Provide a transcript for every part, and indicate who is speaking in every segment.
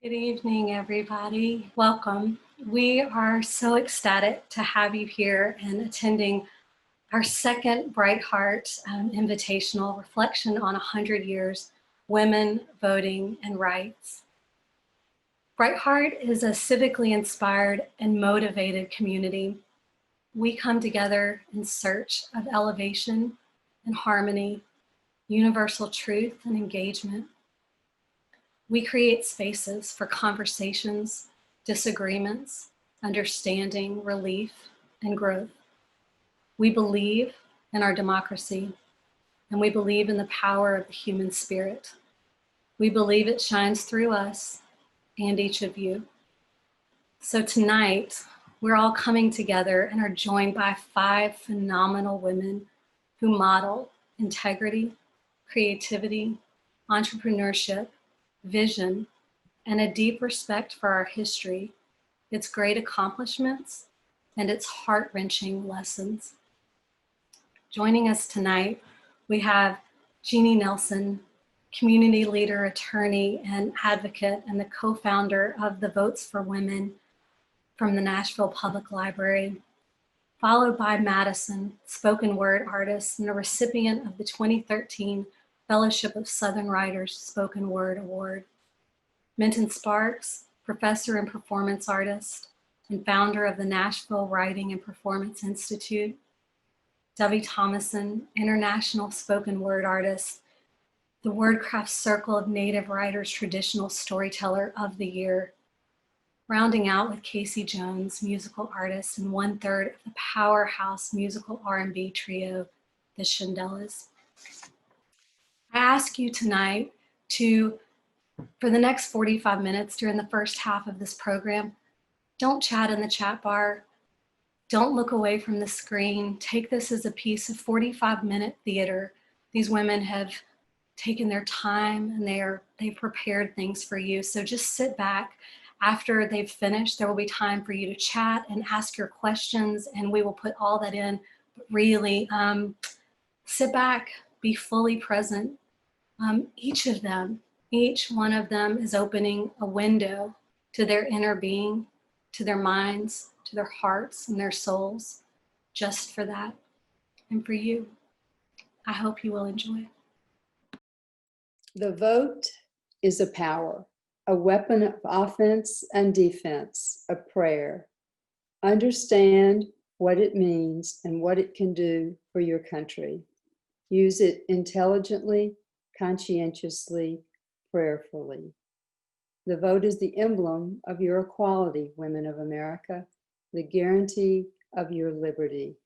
Speaker 1: Good evening, everybody. Welcome. We are so ecstatic to have you here and attending our second Bright Heart Invitational Reflection on 100 Years, Women, Voting, and Rights. Bright Heart is a civically inspired and motivated community. We come together in search of elevation and harmony, universal truth and engagement. We create spaces for conversations, disagreements, understanding, relief, and growth. We believe in our democracy, and we believe in the power of the human spirit. We believe it shines through us and each of you. So tonight, we're all coming together and are joined by 5 phenomenal women who model integrity, creativity, entrepreneurship, vision, and a deep respect for our history, its great accomplishments, and its heart-wrenching lessons. Joining us tonight, we have Jeannie Nelson, community leader, attorney, and advocate, and the co-founder of the Votes for Women from the Nashville Public Library, followed by Madison, spoken word artist and a recipient of the 2013 Fellowship of Southern Writers Spoken Word Award. Minton Sparks, professor and performance artist and founder of the Nashville Writing and Performance Institute. Dovey Thomason, international spoken word artist, the Wordcraft Circle of Native Writers Traditional Storyteller of the Year. Rounding out with Casey Jones, musical artist and 1/3 of the powerhouse musical R&B trio, the Shandellas. I ask you tonight to, for the next 45 minutes during the first half of this program, don't chat in the chat bar. Don't look away from the screen. Take this as a piece of 45-minute theater. These women have taken their time and they've prepared things for you. So just sit back. After they've finished, there will be time for you to chat and ask your questions, and we will put all that in. But really, sit back, be fully present. Each one of them is opening a window to their inner being, to their minds, to their hearts and their souls, just for that and for you. I hope you will enjoy.
Speaker 2: The vote is a power, a weapon of offense and defense, a prayer. Understand what it means and what it can do for your country. Use it intelligently, conscientiously, prayerfully. The vote is the emblem of your equality, women of America, the guarantee of your liberty.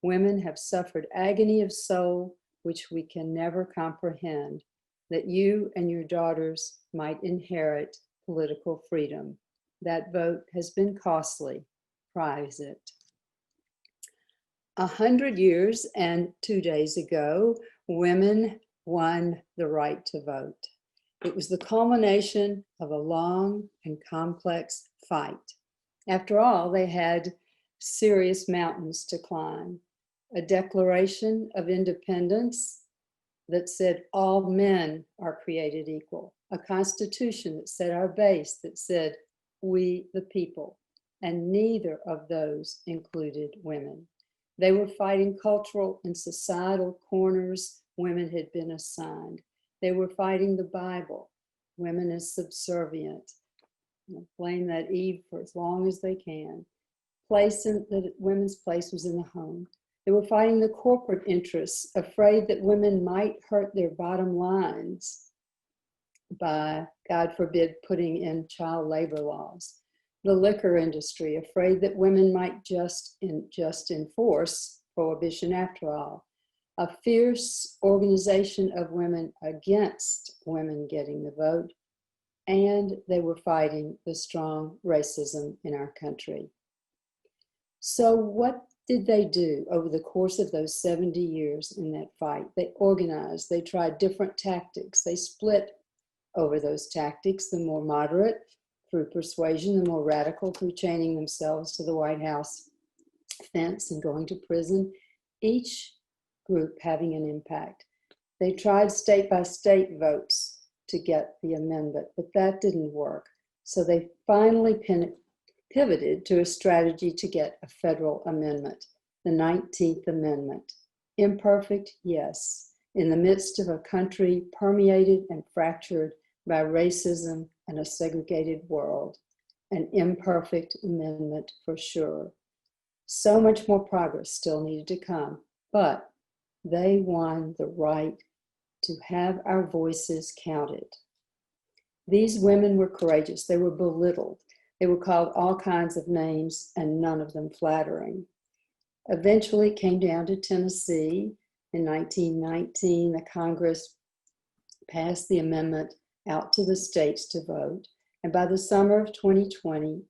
Speaker 2: Women have suffered agony of soul which we can never comprehend, that you and your daughters might inherit political freedom. That vote has been costly. Prize it. 100 years and 2 days ago, women won the right to vote. It was the culmination of a long and complex fight. After all, they had serious mountains to climb. A Declaration of Independence that said all men are created equal. A Constitution that set our base, that said we the people, and neither of those included women. They were fighting cultural and societal corners women had been assigned. They were fighting the Bible, women as subservient. Blame that Eve for as long as they can. That women's place was in the home. They were fighting the corporate interests, afraid that women might hurt their bottom lines by, God forbid, putting in child labor laws. The liquor industry, afraid that women might just enforce prohibition after all. A fierce organization of women against women getting the vote, and they were fighting the strong racism in our country. So what did they do over the course of those 70 years in that fight? They organized, they tried different tactics, they split over those tactics, the more moderate through persuasion, the more radical through chaining themselves to the White House fence and going to prison, each group having an impact. They tried state by state votes to get the amendment, but that didn't work. So they finally pivoted to a strategy to get a federal amendment, the 19th Amendment. Imperfect, yes, in the midst of a country permeated and fractured by racism and a segregated world. An imperfect amendment for sure. So much more progress still needed to come, but they won the right to have our voices counted. These women were courageous. They were belittled. They were called all kinds of names, and none of them flattering. Eventually, it came down to Tennessee. In 1919, the Congress passed the amendment out to the states to vote. And by the summer of 2020,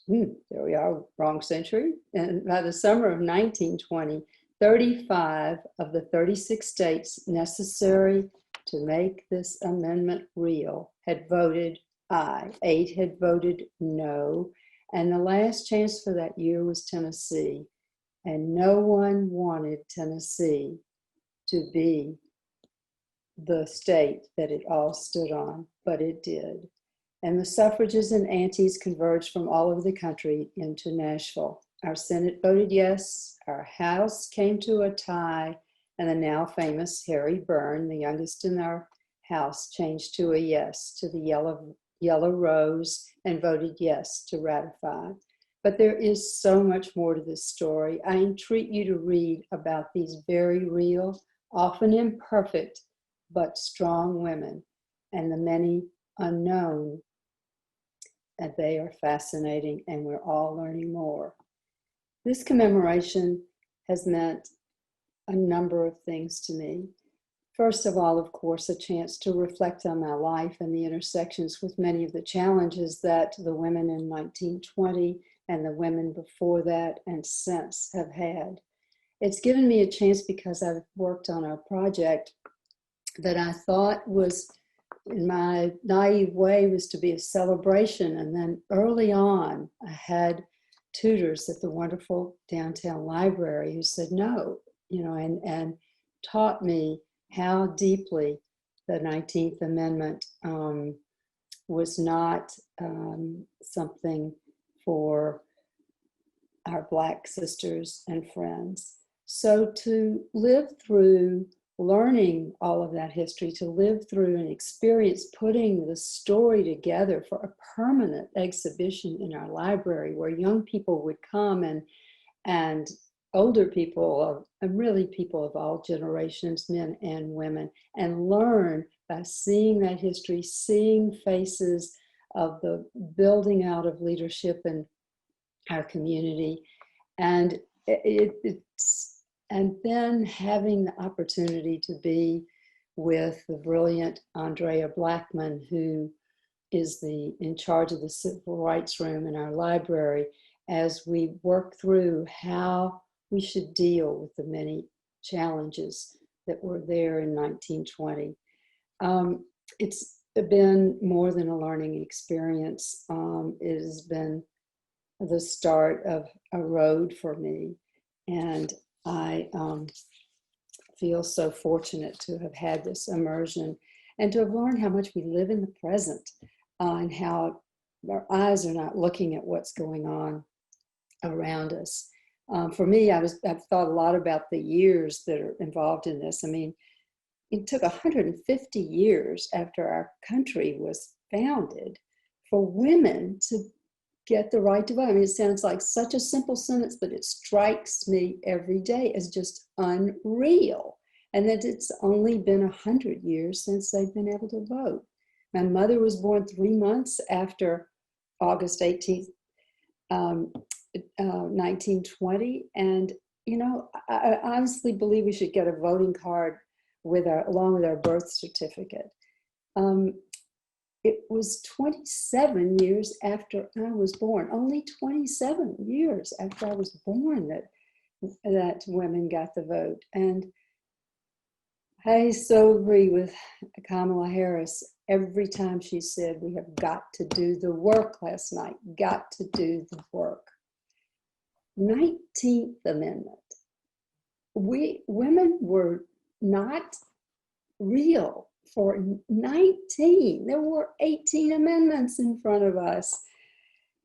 Speaker 2: there we are, wrong century. And by the summer of 1920, 35 of the 36 states necessary to make this amendment real had voted aye. 8 had voted no. And the last chance for that year was Tennessee. And no one wanted Tennessee to be the state that it all stood on, but it did. And the suffrages and antis converged from all over the country into Nashville. Our Senate voted yes, our House came to a tie, and the now famous Harry Byrne, the youngest in our House, changed to a yes to the yellow rose and voted yes to ratify. But there is so much more to this story. I entreat you to read about these very real, often imperfect, but strong women, and the many unknown. And they are fascinating, and we're all learning more. This commemoration has meant a number of things to me. First of all, of course, a chance to reflect on my life and the intersections with many of the challenges that the women in 1920 and the women before that and since have had. It's given me a chance because I've worked on a project that I thought was, in my naive way, was to be a celebration. And then early on, I had tutors at the wonderful downtown library who said no, and taught me how deeply the 19th Amendment was not something for our Black sisters and friends. So to live through learning all of that history, to live through and experience putting the story together for a permanent exhibition in our library where young people would come and older people, and really people of all generations, men and women, and learn by seeing that history, seeing faces of the building out of leadership in our community. And and then having the opportunity to be with the brilliant Andrea Blackman, who is in charge of the Civil Rights Room in our library, as we work through how we should deal with the many challenges that were there in 1920. It's been more than a learning experience. It has been the start of a road for me. And I feel so fortunate to have had this immersion and to have learned how much we live in the present and how our eyes are not looking at what's going on around us. For me, I've thought a lot about the years that are involved in this. I mean, it took 150 years after our country was founded for women to get the right to vote. I mean, it sounds like such a simple sentence, but it strikes me every day as just unreal. And that it's only been 100 years since they've been able to vote. My mother was born 3 months after August 18th, 1920. And, I honestly believe we should get a voting card along with our birth certificate. It was 27 years after I was born, only 27 years after I was born that women got the vote. And I so agree with Kamala Harris. Every time she said, we have got to do the work last night, got to do the work. 19th Amendment. Women were not real for 19. There were 18 amendments in front of us.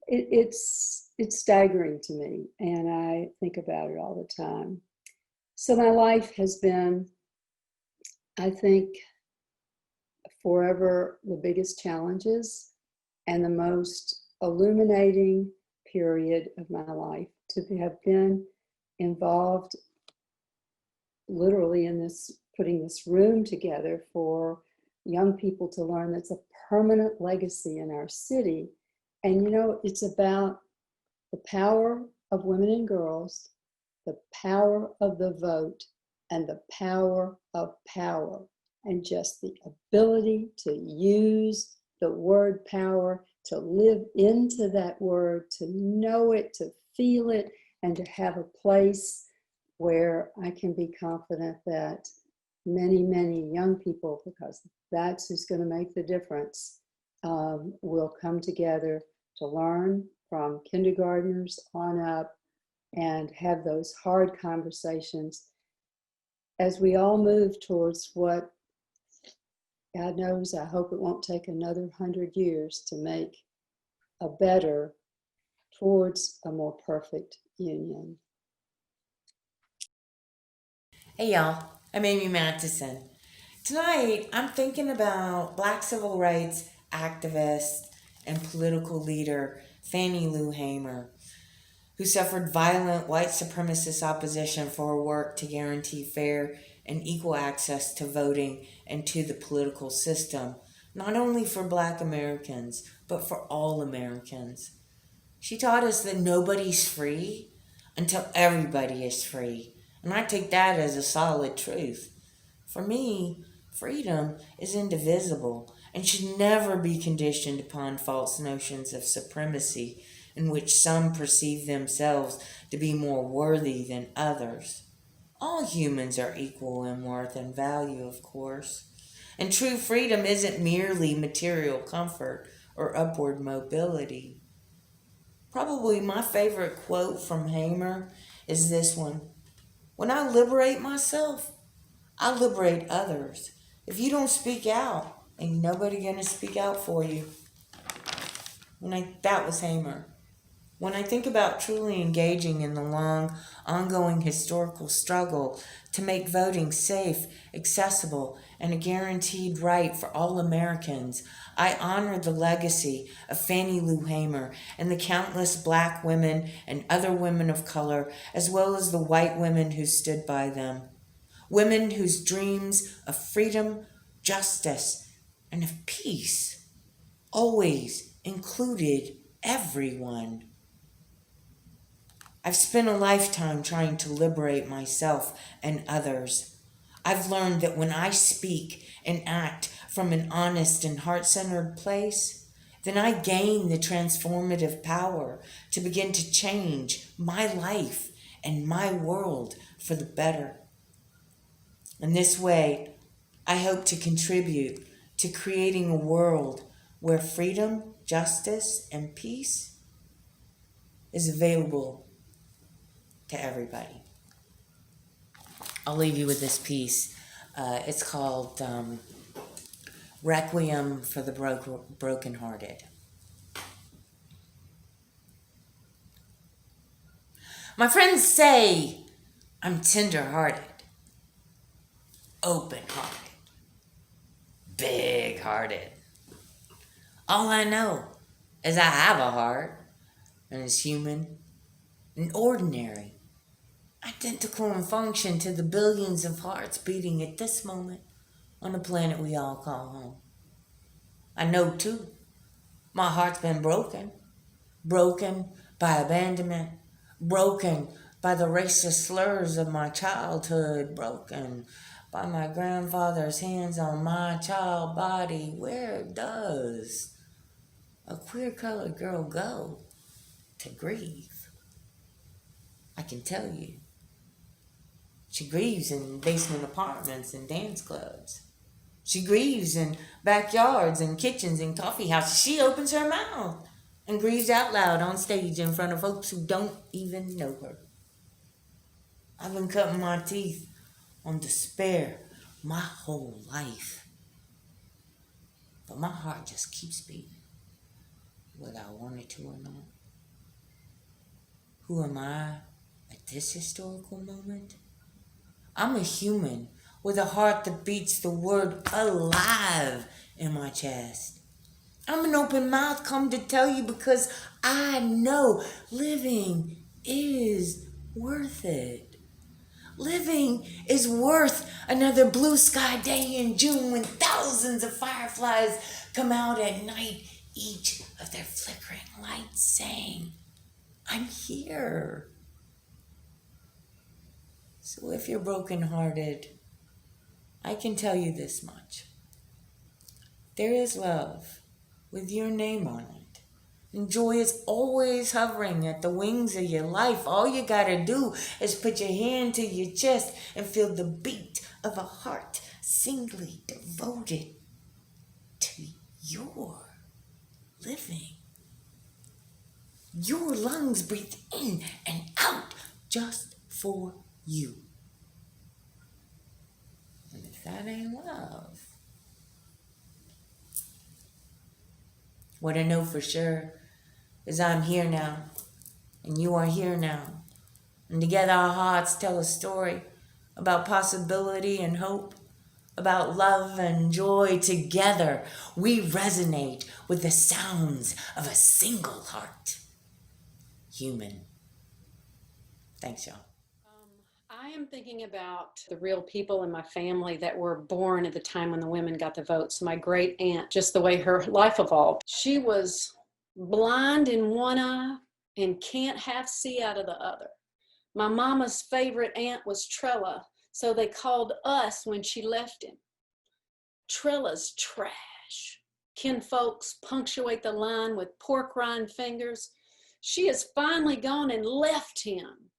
Speaker 2: It's staggering to me, and I think about it all the time. So my life has been, I think, forever the biggest challenges and the most illuminating period of my life, to have been involved literally in this, putting this room together for young people to learn that's a permanent legacy in our city. And it's about the power of women and girls, the power of the vote, and the power of power, and just the ability to use the word power, to live into that word, to know it, to feel it, and to have a place where I can be confident that many, many young people, because that's who's going to make the difference, will come together to learn from kindergartners on up and have those hard conversations as we all move towards what, God knows, I hope it won't take another 100 years to make a better, towards a more perfect union.
Speaker 3: Hey y'all, I'm Amy Matheson. Tonight, I'm thinking about Black civil rights activist and political leader Fannie Lou Hamer, who suffered violent white supremacist opposition for her work to guarantee fair and equal access to voting and to the political system, not only for Black Americans, but for all Americans. She taught us that nobody's free until everybody is free. And I take that as a solid truth. For me, freedom is indivisible and should never be conditioned upon false notions of supremacy in which some perceive themselves to be more worthy than others. All humans are equal in worth and value, of course. And true freedom isn't merely material comfort or upward mobility. Probably my favorite quote from Hamer is this one: "When I liberate myself, I liberate others. If you don't speak out, ain't nobody gonna speak out for you." That was Hamer. When I think about truly engaging in the long, ongoing historical struggle to make voting safe, accessible, and a guaranteed right for all Americans, I honor the legacy of Fannie Lou Hamer and the countless Black women and other women of color, as well as the white women who stood by them. Women whose dreams of freedom, justice, and of peace always included everyone. I've spent a lifetime trying to liberate myself and others. I've learned that when I speak and act from an honest and heart-centered place, then I gain the transformative power to begin to change my life and my world for the better. In this way, I hope to contribute to creating a world where freedom, justice, and peace is available to everybody. I'll leave you with this piece. It's called Requiem for the Brokenhearted. My friends say I'm tender-hearted, open-hearted, big-hearted. All I know is I have a heart, and it's human and ordinary, identical in function to the billions of hearts beating at this moment on the planet we all call home. I know too, my heart's been broken. Broken by abandonment. Broken by the racist slurs of my childhood. Broken by my grandfather's hands on my child body. Where does a queer colored girl go to grieve? I can tell you. She grieves in basement apartments and dance clubs. She grieves in backyards and kitchens and coffee houses. She opens her mouth and grieves out loud on stage in front of folks who don't even know her. I've been cutting my teeth on despair my whole life. but my heart just keeps beating, whether I want it to or not. Who am I at this historical moment? I'm a human with a heart that beats the word alive in my chest. I'm an open mouth come to tell you because I know living is worth it. Living is worth another blue sky day in June when thousands of fireflies come out at night, each of their flickering lights saying, I'm here. So if you're brokenhearted, I can tell you this much. There is love with your name on it. And joy is always hovering at the wings of your life. All you gotta do is put your hand to your chest and feel the beat of a heart singly devoted to your living. Your lungs breathe in and out just for you. And if that ain't love, what I know for sure is I'm here now, and you are here now. And together our hearts tell a story about possibility and hope, about love and joy. Together we resonate with the sounds of a single heart. Human. Thanks, y'all.
Speaker 4: I am thinking about the real people in my family that were born at the time when the women got the vote. So my great aunt, just the way her life evolved, she was blind in one eye and can't half see out of the other. My mama's favorite aunt was Trella, so they called us when she left him Trella's trash. Kinfolks punctuate the line with pork rind fingers. She has finally gone and left him.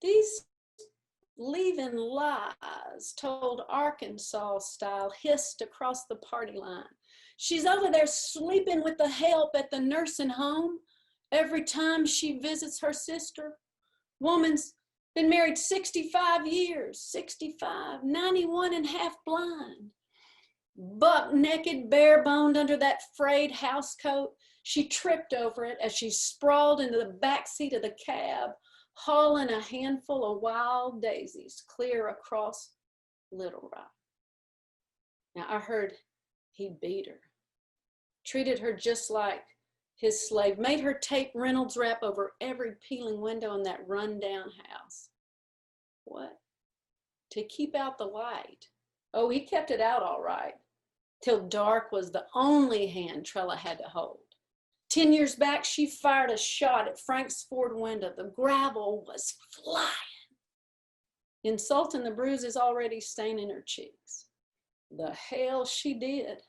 Speaker 4: These leaving lies, told Arkansas style, hissed across the party line. She's over there sleeping with the help at the nursing home every time she visits her sister. Woman's been married 65 years, 65, 91 and half blind. Buck naked, bare-boned under that frayed housecoat. She tripped over it as she sprawled into the back seat of the cab, hauling a handful of wild daisies clear across Little Rock. Now, I heard he beat her, treated her just like his slave, made her tape Reynolds wrap over every peeling window in that rundown house. What? To keep out the light. Oh, he kept it out all right, till dark was the only hand Trella had to hold. 10 years back, she fired a shot at Frank's Ford window. The gravel was flying. Insult and the bruises already staining her cheeks. The hell she did.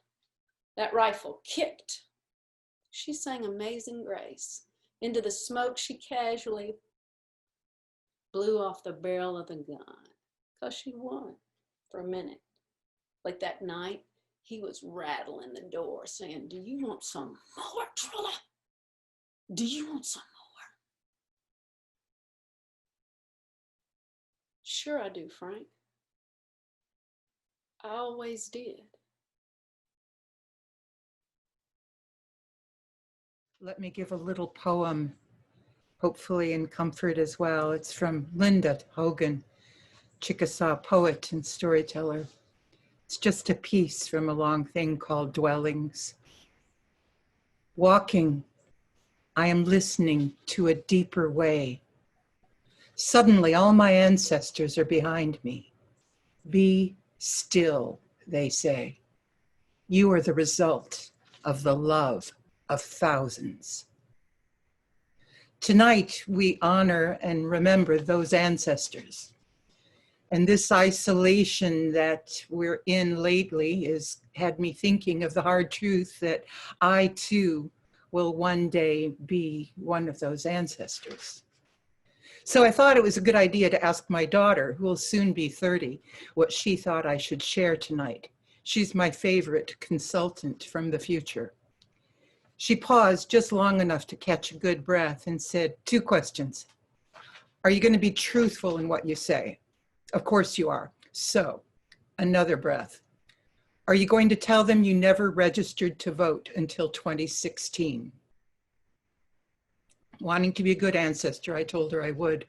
Speaker 4: That rifle kicked. She sang Amazing Grace. Into the smoke she casually blew off the barrel of the gun. 'Cause she won for a minute. Like that night, he was rattling the door saying, do you want some more, Trella? Do you want some more? Sure I do, Frank. I always did.
Speaker 5: Let me give a little poem, hopefully in comfort as well. It's from Linda Hogan, Chickasaw poet and storyteller. It's just a piece from a long thing called Dwellings. Walking, I am listening to a deeper way. Suddenly, all my ancestors are behind me. Be still, they say. You are the result of the love of thousands. Tonight, we honor and remember those ancestors. And this isolation that we're in lately has had me thinking of the hard truth that I too will one day be one of those ancestors. So I thought it was a good idea to ask my daughter, who will soon be 30, what she thought I should share tonight. She's my favorite consultant from the future. She paused just long enough to catch a good breath and said, 2 questions. Are you going to be truthful in what you say? Of course you are. So, another breath. Are you going to tell them you never registered to vote until 2016? Wanting to be a good ancestor, I told her I would.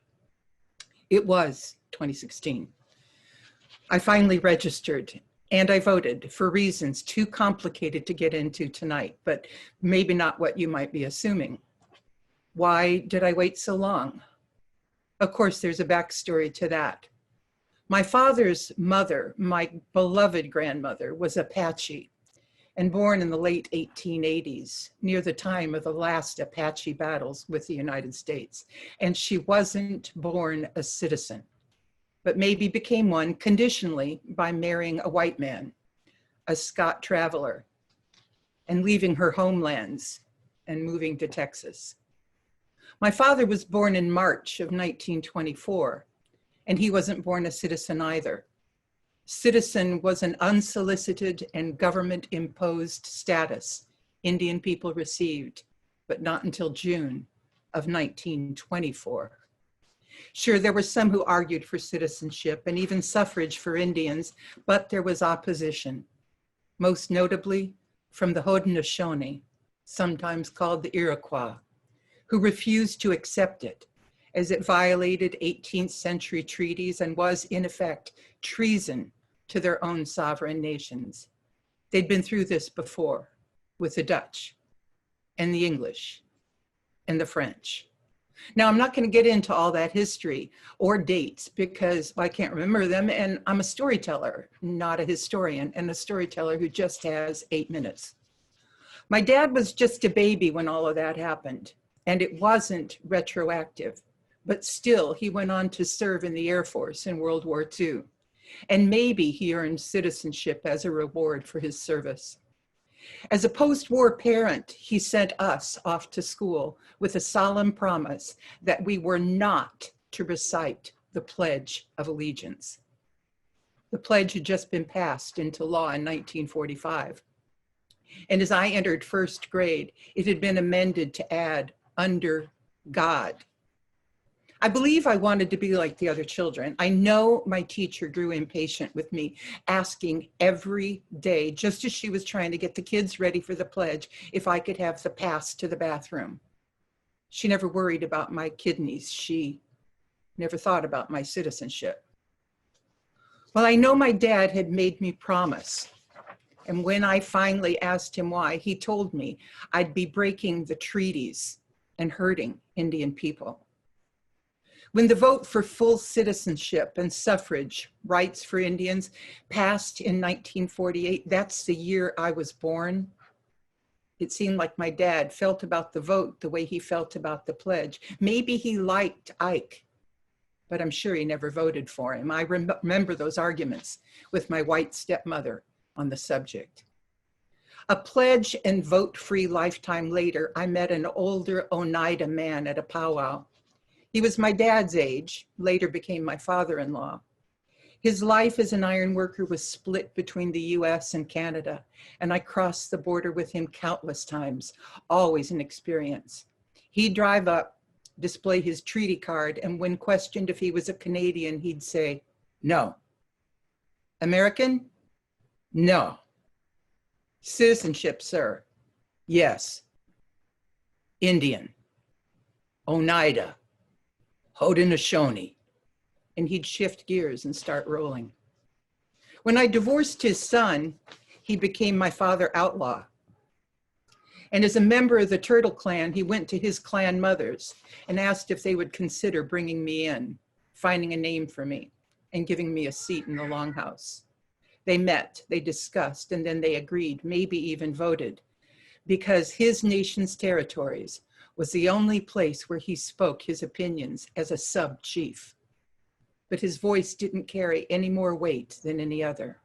Speaker 5: It was 2016. I finally registered and I voted for reasons too complicated to get into tonight, but maybe not what you might be assuming. Why did I wait so long? Of course, there's a backstory to that. My father's mother, my beloved grandmother, was Apache and born in the late 1880s, near the time of the last Apache battles with the United States. And she wasn't born a citizen, but maybe became one conditionally by marrying a white man, a Scott traveler, and leaving her homelands and moving to Texas. My father was born in March of 1924, and he wasn't born a citizen either. Citizen was an unsolicited and government-imposed status Indian people received, but not until June of 1924. Sure, there were some who argued for citizenship and even suffrage for Indians, but there was opposition, most notably from the Haudenosaunee, sometimes called the Iroquois, who refused to accept it as it violated 18th century treaties and was, in effect, treason to their own sovereign nations. They'd been through this before with the Dutch and the English and the French. Now, I'm not going to get into all that history or dates because I can't remember them, and I'm a storyteller, not a historian, and a storyteller who just has 8 minutes. My dad was just a baby when all of that happened, and it wasn't retroactive, but still he went on to serve in the Air Force in World War II, and maybe he earned citizenship as a reward for his service. As a post-war parent, he sent us off to school with a solemn promise that we were not to recite the Pledge of Allegiance. The pledge had just been passed into law in 1945. And as I entered first grade, it had been amended to add under God. I believe I wanted to be like the other children. I know my teacher grew impatient with me, asking every day, just as she was trying to get the kids ready for the pledge, if I could have the pass to the bathroom. She never worried about my kidneys. She never thought about my citizenship. Well, I know my dad had made me promise. And when I finally asked him why, he told me I'd be breaking the treaties and hurting Indian people. When the vote for full citizenship and suffrage rights for Indians passed in 1948, that's the year I was born, it seemed like my dad felt about the vote the way he felt about the pledge. Maybe he liked Ike, but I'm sure he never voted for him. I remember those arguments with my white stepmother on the subject. A pledge and vote-free lifetime later, I met an older Oneida man at a powwow. He was my dad's age, later became my father-in-law. His life as an iron worker was split between the US and Canada, and I crossed the border with him countless times, always an experience. He'd drive up, display his treaty card, and when questioned if he was a Canadian, he'd say, "No." "American?" "No." "Citizenship, sir?" "Yes." "Indian?" "Oneida." "Haudenosaunee," and he'd shift gears and start rolling. When I divorced his son, he became my father outlaw. And as a member of the Turtle Clan, he went to his clan mothers and asked if they would consider bringing me in, finding a name for me, and giving me a seat in the Longhouse. They met, they discussed, and then they agreed, maybe even voted, because his nation's territories was the only place where he spoke his opinions as a sub-chief. But his voice didn't carry any more weight than any other.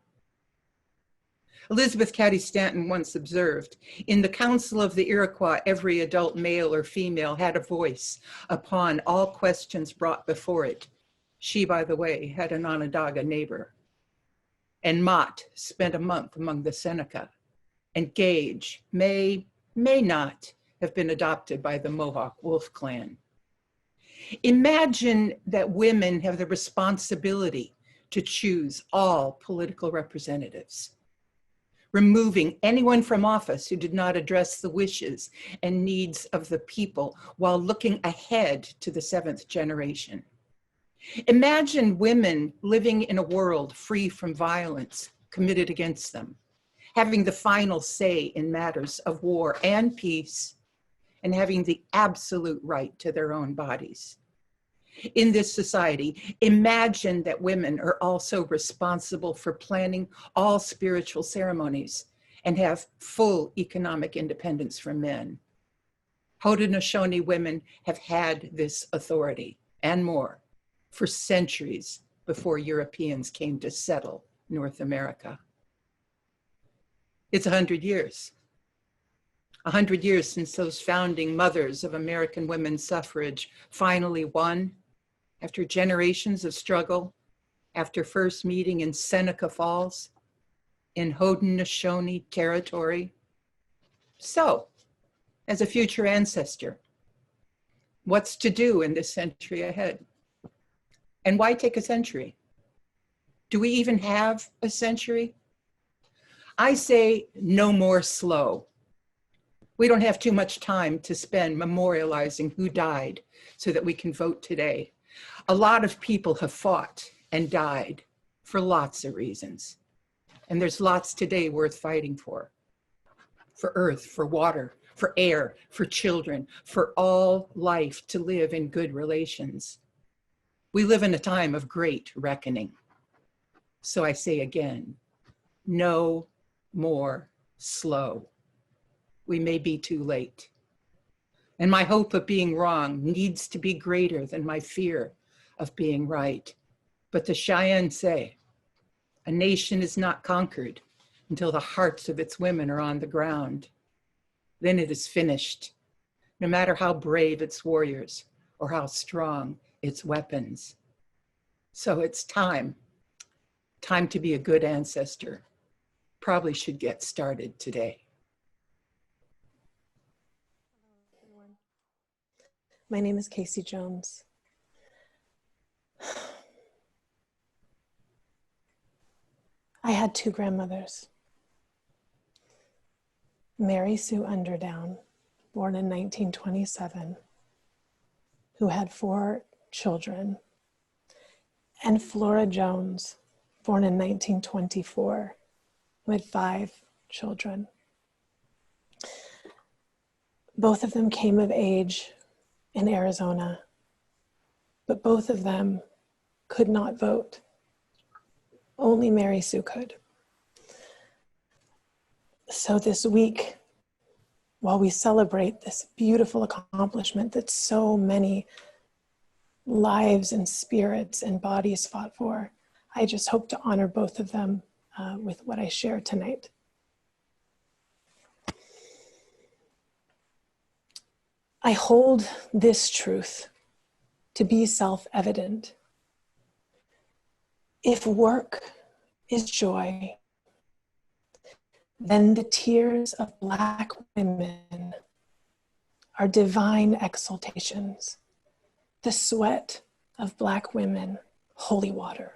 Speaker 5: Elizabeth Cady Stanton once observed, in the Council of the Iroquois, every adult male or female had a voice upon all questions brought before it. She, by the way, had an Onondaga neighbor. And Mott spent a month among the Seneca. And Gage may not have been adopted by the Mohawk Wolf Clan. Imagine that women have the responsibility to choose all political representatives. removing anyone from office who did not address the wishes and needs of the people while looking ahead to the seventh generation. Imagine women living in a world free from violence committed against them, having the final say in matters of war and peace, and having the absolute right to their own bodies. In this society, imagine that women are also responsible for planning all spiritual ceremonies and have full economic independence from men. Haudenosaunee women have had this authority and more for centuries before Europeans came to settle North America. It's 100 years. 100 years since those founding mothers of American women's suffrage finally won, after generations of struggle, after first meeting in Seneca Falls, in Haudenosaunee territory. So, as a future ancestor, what's to do in this century ahead? And why take a century? Do we even have a century? I say no more slow. We don't have too much time to spend memorializing who died so that we can vote today. A lot of people have fought and died for lots of reasons. And there's lots today worth fighting for earth, for water, for air, for children, for all life to live in good relations. We live in a time of great reckoning. So I say again, no more slow. We may be too late. And my hope of being wrong needs to be greater than my fear of being right. But the Cheyenne say, a nation is not conquered until the hearts of its women are on the ground. Then it is finished, no matter how brave its warriors or how strong its weapons. So it's time to be a good ancestor. Probably should get started today.
Speaker 6: My name is Casey Jones. I had two grandmothers. Mary Sue Underdown, born in 1927, who had 4 children, and Flora Jones, born in 1924, who had 5 children. Both of them came of age in Arizona, but both of them could not vote. Only Mary Sue could. So this week, while we celebrate this beautiful accomplishment that so many lives and spirits and bodies fought for, I just hope to honor both of them with what I share tonight. I hold this truth to be self-evident. If work is joy, then the tears of Black women are divine exaltations. The sweat of Black women, holy water.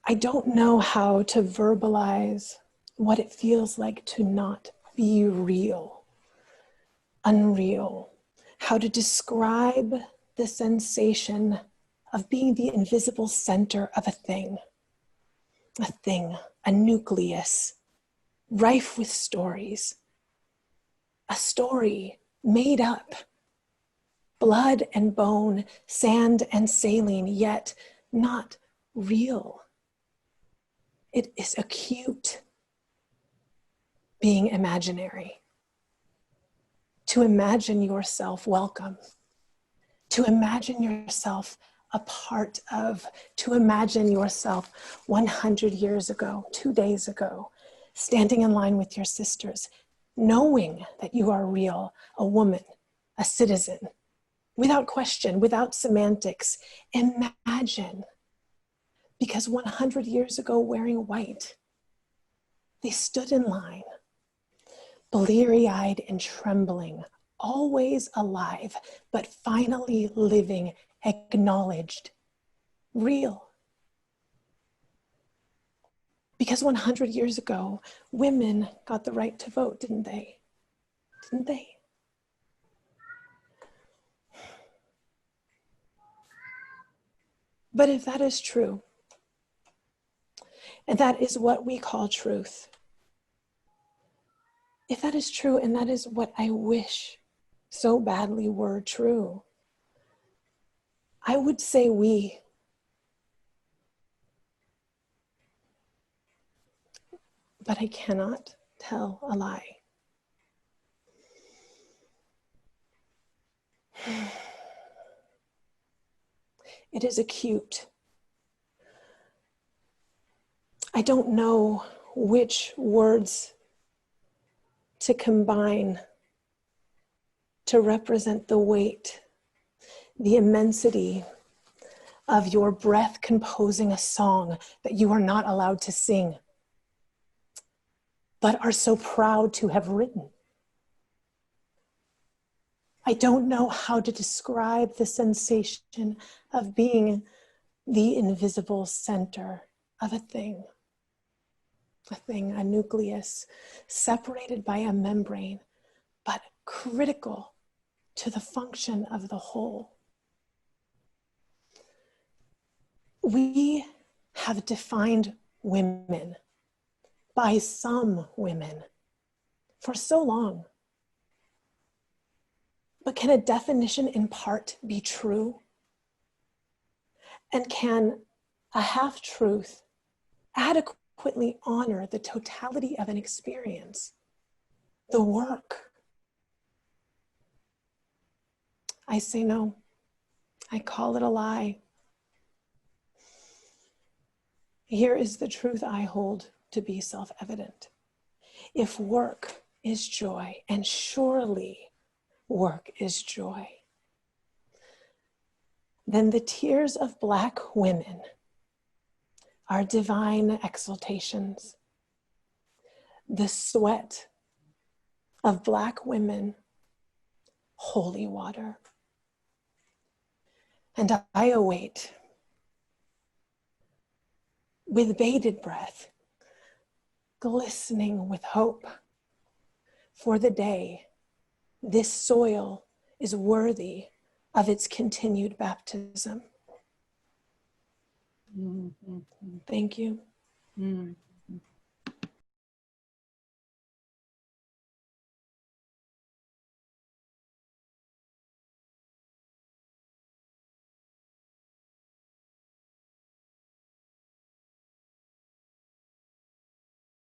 Speaker 6: I don't know how to verbalize what it feels like to not be real, unreal, how to describe the sensation of being the invisible center of a thing, a nucleus, rife with stories, a story made up, blood and bone, sand and saline, yet not real. It is acute being imaginary. To imagine yourself welcome, to imagine yourself a part of, to imagine yourself 100 years ago, 2 days ago, standing in line with your sisters, knowing that you are real, a woman, a citizen, without question, without semantics. Imagine, because 100 years ago, wearing white, they stood in line, bleary-eyed and trembling, always alive, but finally living, acknowledged, real. Because 100 years ago, women got the right to vote, didn't they? Didn't they? But if that is true, and that is what we call truth, if that is true, and that is what I wish so badly were true, I would say we. But I cannot tell a lie. It is acute. I don't know which words to combine to represent the weight, the immensity of your breath composing a song that you are not allowed to sing, but are so proud to have written. I don't know how to describe the sensation of being the invisible center of a thing, a nucleus separated by a membrane, but critical to the function of the whole. We have defined women by some women for so long. But can a definition in part be true? And can a half-truth adequately honor the totality of an experience, the work? I say no. I call it a lie. Here is the truth I hold to be self-evident. If work is joy, and surely work is joy, then the tears of Black women are divine exaltations. The sweat of Black women, holy water. And I await with bated breath, glistening with hope for the day this soil is worthy of its continued baptism. Thank you.